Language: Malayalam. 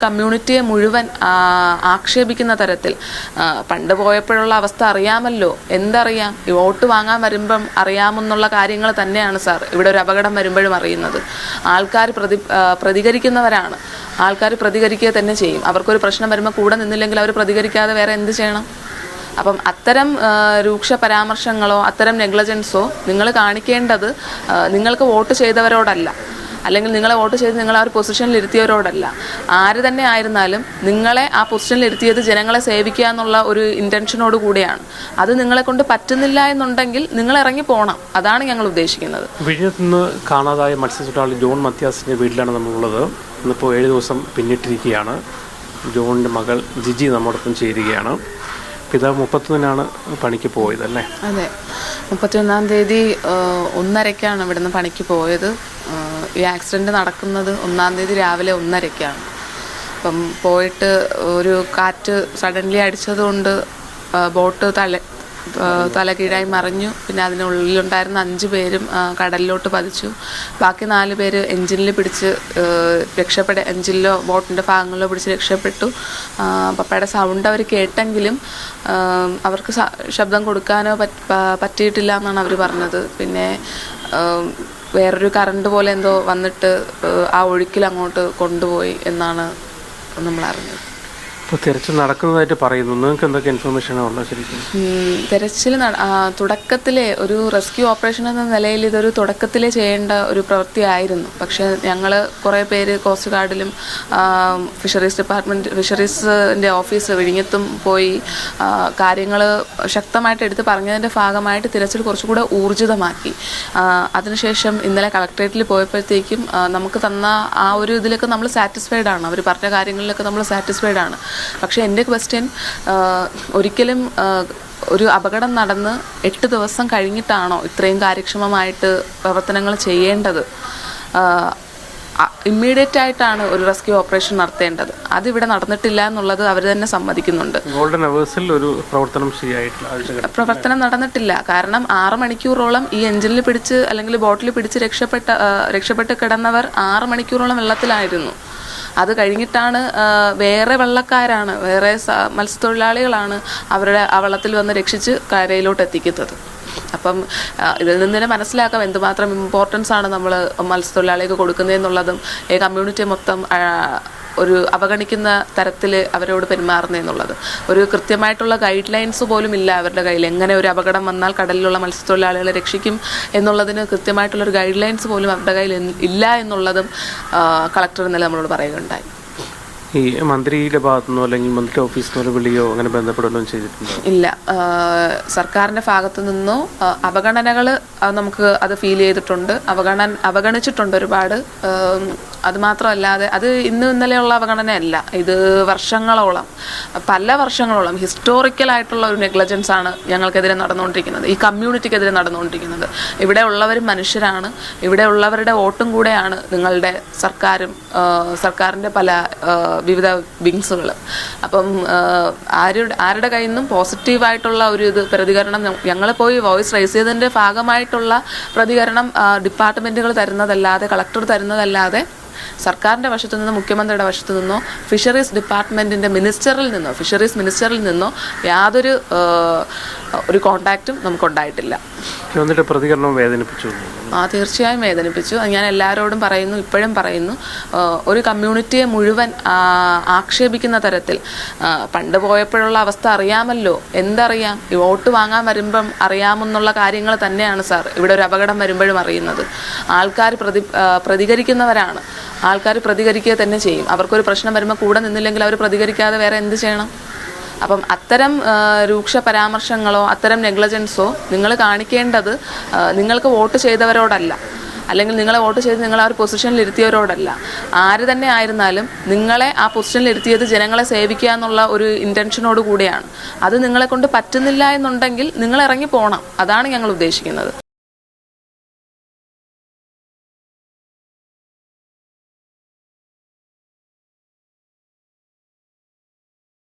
കമ്മ്യൂണിറ്റിയെ മുഴുവൻ ആക്ഷേപിക്കുന്ന തരത്തിൽ പണ്ട് പോയപ്പോഴുള്ള അവസ്ഥ അറിയാമല്ലോ. എന്തറിയാം? ഈ വോട്ട് വാങ്ങാൻ വരുമ്പം അറിയാമെന്നുള്ള കാര്യങ്ങൾ തന്നെയാണ് സാർ ഇവിടെ ഒരു അപകടം വരുമ്പോഴും അറിയുന്നത്. ആൾക്കാർ പ്രതികരിക്കുന്നവരാണ്. ആൾക്കാർ പ്രതികരിക്കുക തന്നെ ചെയ്യും. അവർക്കൊരു പ്രശ്നം വരുമ്പോൾ കൂടെ നിന്നില്ലെങ്കിൽ അവർ പ്രതികരിക്കാതെ വേറെ എന്ത് ചെയ്യണം? അപ്പം അത്തരം രൂക്ഷ പരാമർശങ്ങളോ അത്തരം നെഗ്ലജൻസോ നിങ്ങൾ കാണിക്കേണ്ടത് നിങ്ങൾക്ക് വോട്ട് ചെയ്തവരോടല്ല, അല്ലെങ്കിൽ നിങ്ങളെ വോട്ട് ചെയ്ത് നിങ്ങൾ ആ ഒരു പൊസിഷനിൽ ഇരുത്തിയവരോടല്ല. ആര് തന്നെ ആയിരുന്നാലും നിങ്ങളെ ആ പൊസിഷനിൽ ഇരുത്തിയത് ജനങ്ങളെ സേവിക്കുക എന്നുള്ള ഒരു ഇൻറ്റൻഷനോട് കൂടിയാണ്. അത് നിങ്ങളെ കൊണ്ട് പറ്റുന്നില്ല എന്നുണ്ടെങ്കിൽ നിങ്ങൾ ഇറങ്ങി പോകണം. അതാണ് ഞങ്ങൾ ഉദ്ദേശിക്കുന്നത്. വിഴിഞ്ഞത്ത് നിന്ന് കാണാതായ മത്സ്യത്തൊഴിലാളി ജോൺ മത്യാസിൻ്റെ വീട്ടിലാണ് നമ്മളുള്ളത്. ഇന്നിപ്പോൾ 7 ദിവസം പിന്നിട്ടിരിക്കുകയാണ്. ജോണിൻ്റെ മകൾ ജിജി നമ്മോടൊപ്പം ചേരുകയാണ്. പിതാവ് 31-നാണ് പണിക്ക് പോയത് അല്ലേ? അതെ, 31-ാം തീയതി 1:30-ക്കാണ് ഇവിടുന്ന് പണിക്ക് പോയത്. ഈ ആക്സിഡൻറ്റ് നടക്കുന്നത് 1-ാം തീയതി രാവിലെ 1:30-ക്കാണ്. അപ്പം പോയിട്ട് ഒരു കാറ്റ് സഡൻലി അടിച്ചതുകൊണ്ട് ബോട്ട് തലകീഴായി മറിഞ്ഞു. പിന്നെ അതിനുള്ളിലുണ്ടായിരുന്ന 5 പേരും കടലിലോട്ട് പതിച്ചു. ബാക്കി 4 പേര് എൻജിനിൽ പിടിച്ച് എൻജിനിലോ ബോട്ടിൻ്റെ ഭാഗങ്ങളിലോ പിടിച്ച് രക്ഷപ്പെട്ടു. പപ്പയുടെ സൗണ്ട് അവർ കേട്ടെങ്കിലും അവർക്ക് ശബ്ദം കൊടുക്കാനോ പറ്റിയിട്ടില്ല എന്നാണ് അവർ പറഞ്ഞത്. പിന്നെ വേറൊരു കറണ്ട് പോലെ എന്തോ വന്നിട്ട് ആ ഒഴുക്കിൽ അങ്ങോട്ട് കൊണ്ടുപോയി എന്നാണ് നമ്മൾ അറിഞ്ഞത്. ഇപ്പോൾ തിരച്ചിൽ നടക്കുന്നതായിട്ട് പറയുന്നു. നിങ്ങൾക്ക് എന്തൊക്കെ ഇൻഫർമേഷനാണ് ഉള്ളത്? ശരിക്കും തിരച്ചിൽ തുടക്കത്തിലെ ഒരു റെസ്ക്യൂ ഓപ്പറേഷൻ എന്ന നിലയിൽ ഇതൊരു തുടക്കത്തിലെ ചെയ്യേണ്ട ഒരു പ്രവൃത്തിയായിരുന്നു. പക്ഷേ ഞങ്ങൾ കുറേ പേര് കോസ്റ്റ് ഗാർഡിലും ഫിഷറീസിൻ്റെ ഓഫീസ് വിഴിഞ്ഞത്തും പോയി കാര്യങ്ങൾ ശക്തമായിട്ട് എടുത്ത് പറഞ്ഞതിൻ്റെ ഭാഗമായിട്ട് തിരച്ചിൽ കുറച്ചുകൂടെ ഊർജിതമാക്കി. അതിനുശേഷം ഇന്നലെ കളക്ട്രേറ്റിൽ പോയപ്പോഴത്തേക്കും നമുക്ക് തന്ന ആ ഒരു ഇതിലൊക്കെ നമ്മൾ സാറ്റിസ്ഫൈഡ് ആണ്. അവർ പറഞ്ഞ കാര്യങ്ങളിലൊക്കെ നമ്മൾ സാറ്റിസ്ഫൈഡ് ആണ്. പക്ഷേ എൻ്റെ ക്വസ്റ്റ്യൻ, ഒരിക്കലും ഒരു അപകടം നടന്ന് 8 ദിവസം കഴിഞ്ഞിട്ടാണോ ഇത്രയും കാര്യക്ഷമമായിട്ട് പ്രവർത്തനങ്ങൾ ചെയ്യേണ്ടത്? ഇമ്മീഡിയറ്റ് ആയിട്ടാണ് ഒരു റെസ്ക്യൂ ഓപ്പറേഷൻ നടത്തേണ്ടത്. അതിവിടെ നടന്നിട്ടില്ല എന്നുള്ളത് അവർ തന്നെ സമ്മതിക്കുന്നുണ്ട്. ഗോൾഡൻ അവേഴ്സിൽ ഒരു പ്രവർത്തനം നടന്നിട്ടില്ല. കാരണം 6 മണിക്കൂറോളം ഈ എഞ്ചിനിൽ പിടിച്ച് അല്ലെങ്കിൽ ബോട്ടിൽ പിടിച്ച് രക്ഷപ്പെട്ട് കിടന്നവർ 6 മണിക്കൂറോളം വെള്ളത്തിലായിരുന്നു. അത് കഴിഞ്ഞിട്ടാണ് വേറെ വെള്ളക്കാരാണ്, വേറെ മത്സ്യത്തൊഴിലാളികളാണ് അവരുടെ ആ വെള്ളത്തിൽ വന്ന് രക്ഷിച്ച് കരയിലോട്ട് എത്തിക്കുന്നത്. അപ്പം ഇതിൽ നിന്ന് തന്നെ മനസ്സിലാക്കാം എന്തുമാത്രം ഇമ്പോർട്ടൻസ് ആണ് നമ്മൾ മത്സ്യത്തൊഴിലാളികൾക്ക് കൊടുക്കുന്നതെന്നുള്ളതും കമ്മ്യൂണിറ്റി മൊത്തം ഒരു അവഗണിക്കുന്ന തരത്തിൽ അവരോട് പെരുമാറുന്നതെന്നുള്ളത്. ഒരു കൃത്യമായിട്ടുള്ള ഗൈഡ് ലൈൻസ് പോലും ഇല്ല അവരുടെ കയ്യിൽ. എങ്ങനെ ഒരു അപകടം വന്നാൽ കടലിലുള്ള മത്സ്യത്തൊഴിലാളികളെ രക്ഷിക്കും എന്നുള്ളതിന് കൃത്യമായിട്ടുള്ളൊരു ഗൈഡ് ലൈൻസ് പോലും അവരുടെ കയ്യിൽ ഇല്ല എന്നുള്ളതും കളക്ടർ ഇന്നലെ നമ്മളോട് പറയുകയുണ്ടായി. ഈ മന്ത്രിയുടെ ഭാഗത്തുനിന്നോ അല്ലെങ്കിൽ മന്ത്രി ഓഫീസിൽ നിന്നോ വിളിയോ അങ്ങനെ ബന്ധപ്പെടുകയോ ചെയ്തിട്ടുണ്ടോ? ഇല്ല. സർക്കാരിൻ്റെ ഭാഗത്തു നിന്നോ അവഗണനകൾ നമുക്ക് അത് ഫീൽ ചെയ്തിട്ടുണ്ട്. അവഗണിച്ചിട്ടുണ്ട് ഒരുപാട്. അതുമാത്രമല്ലാതെ അത് ഇന്നലെയുള്ള അവഗണനയല്ല. ഇത് പല വർഷങ്ങളോളം ഹിസ്റ്റോറിക്കലായിട്ടുള്ള ഒരു നെഗ്ലജൻസ് ആണ് ഞങ്ങൾക്കെതിരെ നടന്നുകൊണ്ടിരിക്കുന്നത്, ഈ കമ്മ്യൂണിറ്റിക്കെതിരെ നടന്നുകൊണ്ടിരിക്കുന്നത്. ഇവിടെ ഉള്ളവരും മനുഷ്യരാണ്. ഇവിടെ ഉള്ളവരുടെ വോട്ടും കൂടെയാണ് നിങ്ങളുടെ സർക്കാരിൻ്റെ പല വിവിധ വിങ്സുകൾ. അപ്പം ആരുടെ കയ്യിൽ നിന്നും പോസിറ്റീവായിട്ടുള്ള ഒരു പ്രതികരണം ഞങ്ങൾ പോയി വോയിസ് റൈസ് ചെയ്തതിൻ്റെ ഭാഗമായിട്ടുള്ള പ്രതികരണം ഡിപ്പാർട്ട്മെൻറ്റുകൾ തരുന്നതല്ലാതെ, കളക്ടർ തരുന്നതല്ലാതെ, സർക്കാരിൻ്റെ വശത്തു നിന്നോ മുഖ്യമന്ത്രിയുടെ വശത്തു നിന്നോ ഫിഷറീസ് മിനിസ്റ്ററിൽ നിന്നോ യാതൊരു ഒരു കോണ്ടാക്റ്റും നമുക്കുണ്ടായിട്ടില്ല. പ്രതികരണം വേദനിപ്പിച്ചു? തീർച്ചയായും വേദനിപ്പിച്ചു. ഞാൻ എല്ലാവരോടും പറയുന്നു, ഇപ്പോഴും പറയുന്നു, ഒരു കമ്മ്യൂണിറ്റിയെ മുഴുവൻ ആക്ഷേപിക്കുന്ന തരത്തിൽ പണ്ട് പോയപ്പോഴുള്ള അവസ്ഥ അറിയാമല്ലോ. എന്തറിയാം? ഈ വോട്ട് വാങ്ങാൻ വരുമ്പം അറിയാമെന്നുള്ള കാര്യങ്ങൾ തന്നെയാണ് സാർ ഇവിടെ ഒരു അപകടം വരുമ്പോഴും അറിയുന്നത്. ആൾക്കാർ പ്രതികരിക്കുന്നവരാണ്. ആൾക്കാർ പ്രതികരിക്കുക തന്നെ ചെയ്യും. അവർക്കൊരു പ്രശ്നം വരുമ്പോൾ കൂടെ നിന്നില്ലെങ്കിൽ അവർ പ്രതികരിക്കാതെ വേറെ എന്ത് ചെയ്യണം? അപ്പം അത്തരം രൂക്ഷ പരാമർശങ്ങളോ അത്തരം നെഗ്ലജൻസോ നിങ്ങൾ കാണിക്കേണ്ടത് നിങ്ങൾക്ക് വോട്ട് ചെയ്തവരോടല്ല, അല്ലെങ്കിൽ നിങ്ങളെ വോട്ട് ചെയ്ത് നിങ്ങൾ ആ ഒരു പൊസിഷനിൽ ഇരുത്തിയവരോടല്ല. ആര് തന്നെ ആയിരുന്നാലും നിങ്ങളെ ആ പൊസിഷനിൽ ഇരുത്തിയത് ജനങ്ങളെ സേവിക്കുക എന്നുള്ള ഒരു ഇൻറ്റൻഷനോട് കൂടിയാണ്. അത് നിങ്ങളെ കൊണ്ട് പറ്റുന്നില്ല എന്നുണ്ടെങ്കിൽ നിങ്ങൾ ഇറങ്ങി പോകണം. അതാണ് ഞങ്ങൾ ഉദ്ദേശിക്കുന്നത്.